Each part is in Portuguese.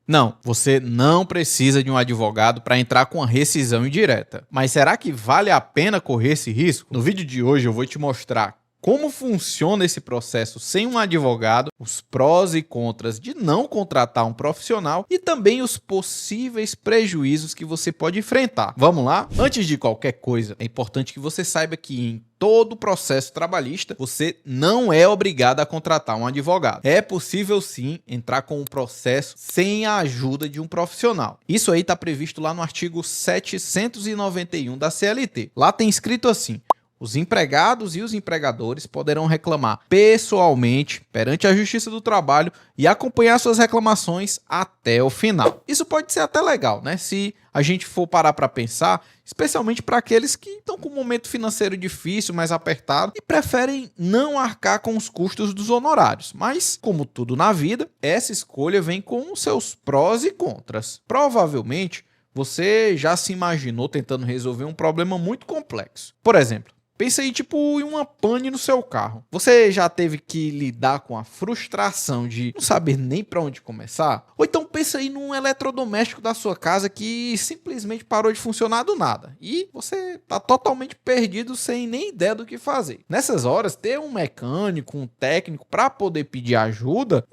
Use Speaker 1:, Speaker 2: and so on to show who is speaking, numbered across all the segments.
Speaker 1: Não, você não precisa de um advogado para entrar com a rescisão indireta. Mas será que vale a pena correr esse risco? No vídeo de hoje eu vou te mostrar como funciona esse processo sem um advogado, os prós e contras de não contratar um profissional e também os possíveis prejuízos que você pode enfrentar. Vamos lá? Antes de qualquer coisa, é importante que você saiba que em todo o processo trabalhista, você não é obrigado a contratar um advogado. É possível sim entrar com um processo sem a ajuda de um profissional. Isso aí está previsto lá no artigo 791 da CLT. Lá tem escrito assim: os empregados e os empregadores poderão reclamar pessoalmente perante a Justiça do Trabalho e acompanhar suas reclamações até o final. Isso pode ser até legal, né? Se a gente for parar para pensar, especialmente para aqueles que estão com um momento financeiro difícil, mais apertado e preferem não arcar com os custos dos honorários. Mas, como tudo na vida, essa escolha vem com seus prós e contras. Provavelmente, você já se imaginou tentando resolver um problema muito complexo. Por exemplo, pensa aí tipo em uma pane no seu carro. Você já teve que lidar com a frustração de não saber nem para onde começar? Ou então pensa aí num eletrodoméstico da sua casa que simplesmente parou de funcionar do nada e você tá totalmente perdido sem nem ideia do que fazer. Nessas horas, ter um mecânico, um técnico para poder pedir ajuda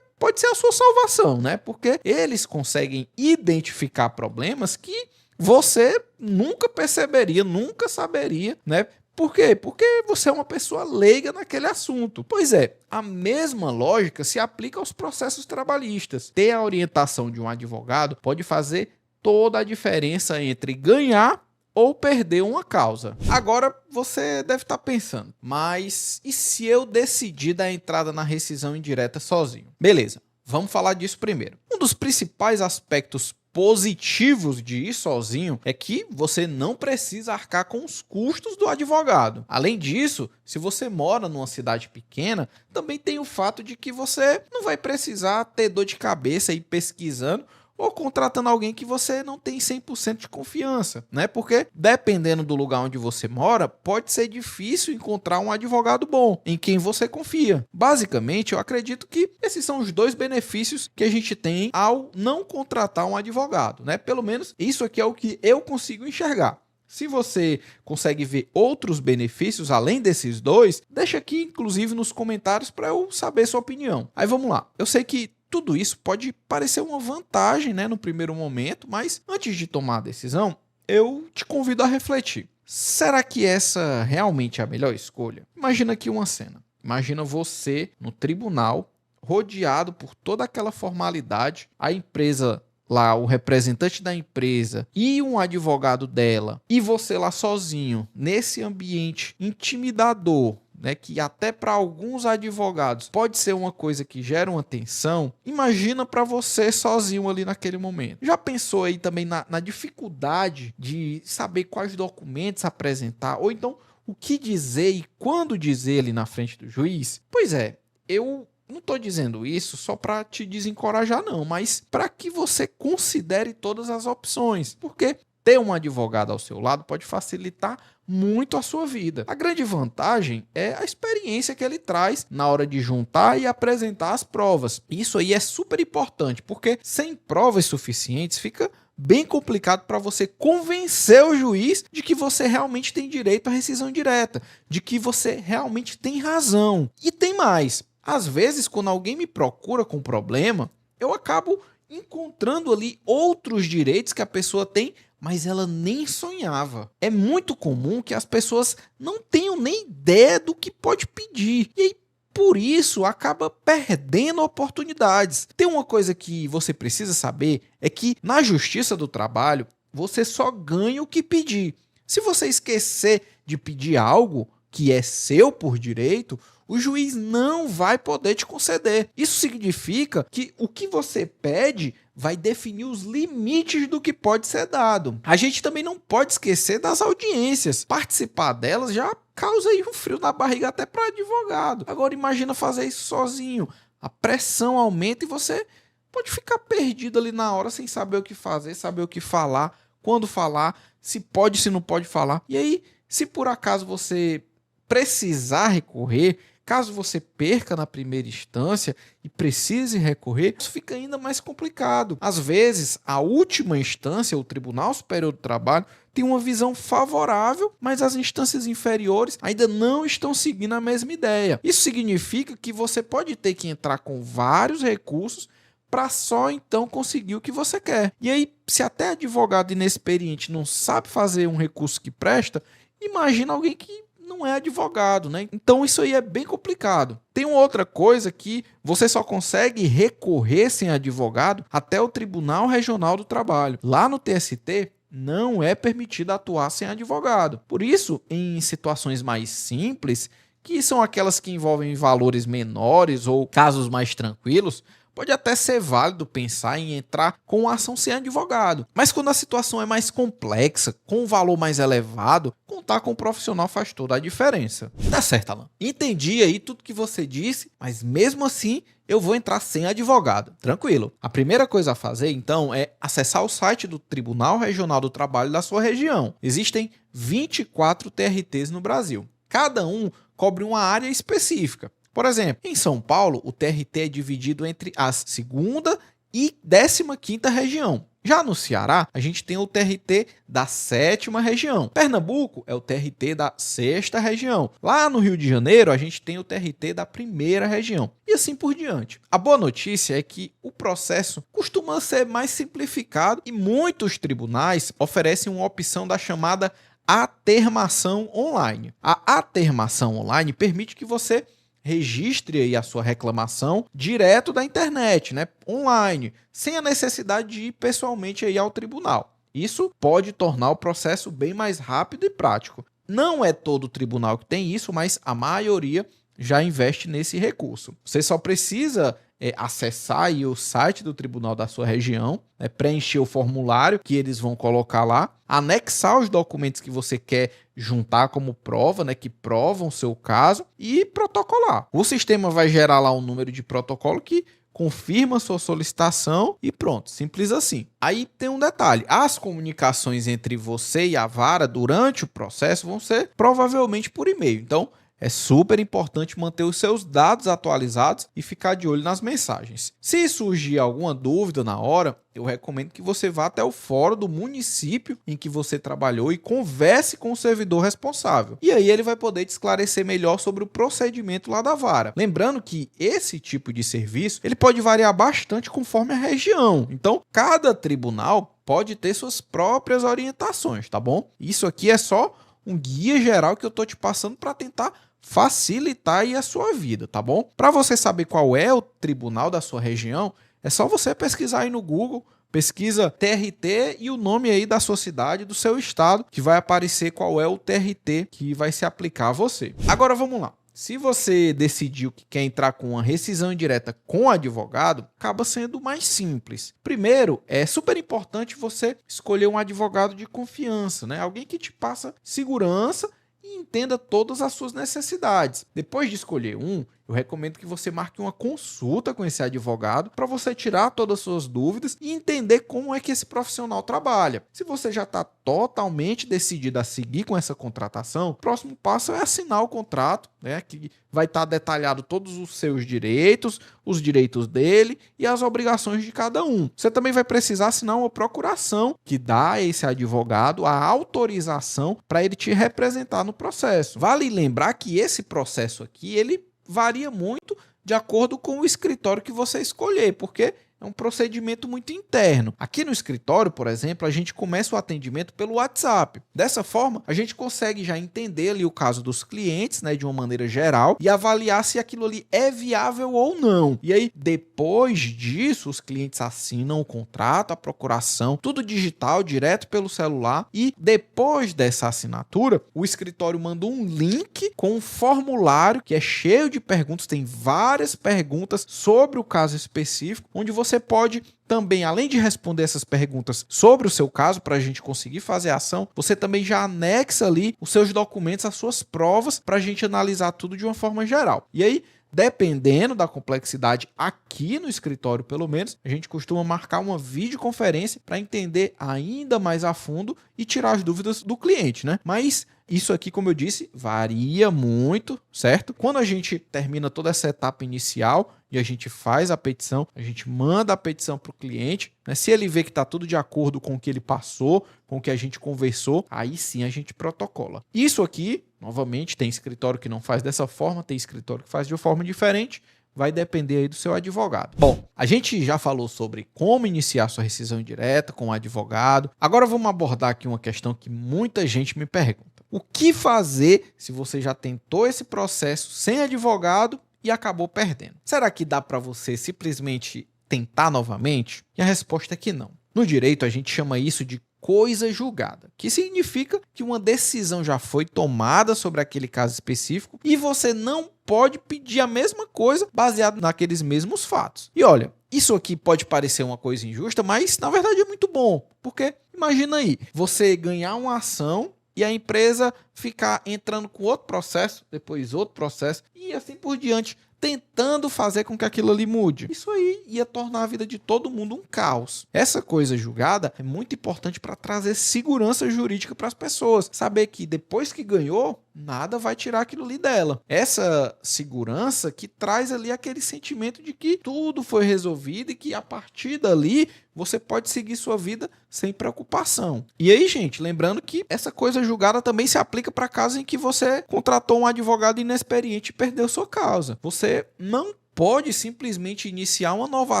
Speaker 1: pode ser a sua salvação, né? Porque eles conseguem identificar problemas que você nunca perceberia, nunca saberia, né? Por quê? Porque você é uma pessoa leiga naquele assunto. Pois é, a mesma lógica se aplica aos processos trabalhistas. Ter a orientação de um advogado pode fazer toda a diferença entre ganhar ou perder uma causa. Agora você deve estar pensando, mas e se eu decidir dar entrada na rescisão indireta sozinho? Beleza, vamos falar disso primeiro. Um dos principais aspectos positivos de ir sozinho é que você não precisa arcar com os custos do advogado. Além disso, se você mora numa cidade pequena, também tem o fato de que você não vai precisar ter dor de cabeça e ir pesquisando ou contratando alguém que você não tem 100% de confiança, né? Porque dependendo do lugar onde você mora, pode ser difícil encontrar um advogado bom, em quem você confia. Basicamente, eu acredito que esses são os dois benefícios que a gente tem ao não contratar um advogado, né? Pelo menos isso aqui é o que eu consigo enxergar. Se você consegue ver outros benefícios além desses dois, deixa aqui inclusive nos comentários para eu saber sua opinião. Aí vamos lá. Eu sei que tudo isso pode parecer uma vantagem, né, no primeiro momento, mas antes de tomar a decisão, eu te convido a refletir. Será que essa realmente é a melhor escolha? Imagina aqui uma cena. Imagina você no tribunal, rodeado por toda aquela formalidade, a empresa lá, o representante da empresa e um advogado dela, e você lá sozinho, nesse ambiente intimidador, né, que até para alguns advogados pode ser uma coisa que gera uma tensão. Imagina para você sozinho ali naquele momento. Já pensou aí também na dificuldade de saber quais documentos apresentar, ou então o que dizer e quando dizer ali na frente do juiz? Pois é, eu não estou dizendo isso só para te desencorajar não, mas para que você considere todas as opções, porque ter um advogado ao seu lado pode facilitar muito a sua vida. A grande vantagem é a experiência que ele traz na hora de juntar e apresentar as provas. Isso aí é super importante, porque sem provas suficientes fica bem complicado para você convencer o juiz de que você realmente tem direito à rescisão direta, de que você realmente tem razão. E tem mais. Às vezes, quando alguém me procura com problema, eu acabo encontrando ali outros direitos que a pessoa tem, mas ela nem sonhava. É muito comum que as pessoas não tenham nem ideia do que pode pedir. E aí, por isso, acaba perdendo oportunidades. Tem uma coisa que você precisa saber, é que na Justiça do Trabalho, você só ganha o que pedir. Se você esquecer de pedir algo que é seu por direito, o juiz não vai poder te conceder. Isso significa que o que você pede vai definir os limites do que pode ser dado. A gente também não pode esquecer das audiências. Participar delas já causa aí um frio na barriga até para advogado. Agora imagina fazer isso sozinho. A pressão aumenta e você pode ficar perdido ali na hora sem saber o que fazer, saber o que falar, quando falar, se pode, se não pode falar. E aí, se por acaso você precisar recorrer, caso você perca na primeira instância e precise recorrer, isso fica ainda mais complicado. Às vezes, a última instância, o Tribunal Superior do Trabalho, tem uma visão favorável, mas as instâncias inferiores ainda não estão seguindo a mesma ideia. Isso significa que você pode ter que entrar com vários recursos para só então conseguir o que você quer. E aí, se até advogado inexperiente não sabe fazer um recurso que presta, imagina alguém que não é advogado, né? Então isso aí é bem complicado. Tem uma outra coisa que você só consegue recorrer sem advogado até o Tribunal Regional do Trabalho. Lá no TST, não é permitido atuar sem advogado. Por isso, em situações mais simples, que são aquelas que envolvem valores menores ou casos mais tranquilos, pode até ser válido pensar em entrar com uma ação sem advogado. Mas quando a situação é mais complexa, com um valor mais elevado, contar com um profissional faz toda a diferença. Tá certo, Alan. Entendi aí tudo que você disse, mas mesmo assim eu vou entrar sem advogado. Tranquilo. A primeira coisa a fazer, então, é acessar o site do Tribunal Regional do Trabalho da sua região. Existem 24 TRTs no Brasil. Cada um cobre uma área específica. Por exemplo, em São Paulo, o TRT é dividido entre a 2ª e 15ª região. Já no Ceará, a gente tem o TRT da 7ª região. Pernambuco é o TRT da 6ª região. Lá no Rio de Janeiro, a gente tem o TRT da 1ª região. E assim por diante. A boa notícia é que o processo costuma ser mais simplificado e muitos tribunais oferecem uma opção da chamada atermação online. A atermação online permite que você registre aí a sua reclamação direto da internet, né, online, sem a necessidade de ir pessoalmente aí ao tribunal. Isso pode tornar o processo bem mais rápido e prático. Não é todo tribunal que tem isso, mas a maioria já investe nesse recurso. Você só precisa acessar aí o site do tribunal da sua região, preencher o formulário que eles vão colocar lá, anexar os documentos que você quer juntar como prova, que provam o seu caso, e protocolar. O sistema vai gerar lá um número de protocolo que confirma sua solicitação e pronto, simples assim. Aí tem um detalhe, as comunicações entre você e a vara durante o processo vão ser provavelmente por e-mail, então é super importante manter os seus dados atualizados e ficar de olho nas mensagens. Se surgir alguma dúvida na hora, eu recomendo que você vá até o fórum do município em que você trabalhou e converse com o servidor responsável. E aí ele vai poder te esclarecer melhor sobre o procedimento lá da vara. Lembrando que esse tipo de serviço ele pode variar bastante conforme a região. Então, cada tribunal pode ter suas próprias orientações, tá bom? Isso aqui é só um guia geral que eu estou te passando para tentar facilitar aí a sua vida, tá bom? Para você saber qual é o tribunal da sua região, é só você pesquisar aí no Google, pesquisa TRT e o nome aí da sua cidade, do seu estado, que vai aparecer qual é o TRT que vai se aplicar a você. Agora vamos lá. Se você decidiu que quer entrar com uma rescisão indireta com advogado, acaba sendo mais simples. Primeiro, é super importante você escolher um advogado de confiança, alguém que te passa segurança e entenda todas as suas necessidades. Depois de escolher um, eu recomendo que você marque uma consulta com esse advogado para você tirar todas as suas dúvidas e entender como é que esse profissional trabalha. Se você já está totalmente decidido a seguir com essa contratação, o próximo passo é assinar o contrato, que vai estar detalhado todos os seus direitos, os direitos dele e as obrigações de cada um. Você também vai precisar assinar uma procuração que dá a esse advogado a autorização para ele te representar no processo. Vale lembrar que esse processo aqui, ele varia muito de acordo com o escritório que você escolher, porque é um procedimento muito interno. Aqui no escritório, por exemplo, a gente começa o atendimento pelo WhatsApp. Dessa forma, a gente consegue já entender ali o caso dos clientes, de uma maneira geral, e avaliar se aquilo ali é viável ou não. E aí, depois disso, os clientes assinam o contrato, a procuração, tudo digital, direto pelo celular. E depois dessa assinatura, o escritório manda um link com um formulário que é cheio de perguntas, tem várias perguntas sobre o caso específico, onde você pode também, além de responder essas perguntas sobre o seu caso, para a gente conseguir fazer a ação, você também já anexa ali os seus documentos, as suas provas, para a gente analisar tudo de uma forma geral. E aí, dependendo da complexidade aqui no escritório, pelo menos, a gente costuma marcar uma videoconferência para entender ainda mais a fundo e tirar as dúvidas do cliente, Mas Isso aqui, como eu disse, varia muito, certo? Quando a gente termina toda essa etapa inicial e a gente faz a petição, a gente manda a petição para o cliente, né? Se ele vê que está tudo de acordo com o que ele passou, com o que a gente conversou, aí sim a gente protocola. Isso aqui, novamente, tem escritório que não faz dessa forma, tem escritório que faz de uma forma diferente. Vai depender aí do seu advogado. Bom, a gente já falou sobre como iniciar sua rescisão indireta com o advogado. Agora vamos abordar aqui uma questão que muita gente me pergunta. O que fazer se você já tentou esse processo sem advogado e acabou perdendo? Será que dá para você simplesmente tentar novamente? E a resposta é que não. No direito, a gente chama isso de coisa julgada, que significa que uma decisão já foi tomada sobre aquele caso específico e você não pode pedir a mesma coisa baseado naqueles mesmos fatos. E olha, isso aqui pode parecer uma coisa injusta, mas na verdade é muito bom, porque imagina aí, você ganhar uma ação e a empresa ficar entrando com outro processo, depois outro processo e assim por diante, tentando fazer com que aquilo ali mude. Isso aí ia tornar a vida de todo mundo um caos. Essa coisa julgada é muito importante para trazer segurança jurídica para as pessoas. Saber que depois que ganhou, nada vai tirar aquilo ali dela. Essa segurança que traz ali aquele sentimento de que tudo foi resolvido e que a partir dali você pode seguir sua vida sem preocupação. E aí, gente, lembrando que essa coisa julgada também se aplica para casos em que você contratou um advogado inexperiente e perdeu sua causa. Você não pode simplesmente iniciar uma nova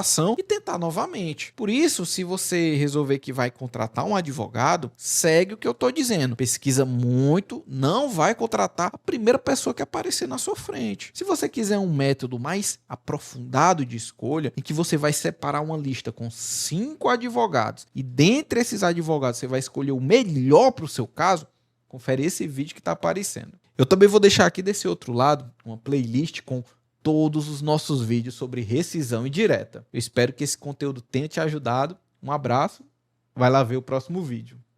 Speaker 1: ação e tentar novamente. Por isso, se você resolver que vai contratar um advogado, segue o que eu estou dizendo. Pesquisa muito, não vai contratar a primeira pessoa que aparecer na sua frente. Se você quiser um método mais aprofundado de escolha, em que você vai separar uma lista com 5 advogados e dentre esses advogados você vai escolher o melhor para o seu caso, confere esse vídeo que está aparecendo. Eu também vou deixar aqui desse outro lado uma playlist com todos os nossos vídeos sobre rescisão indireta. Eu espero que esse conteúdo tenha te ajudado. Um abraço, vai lá ver o próximo vídeo.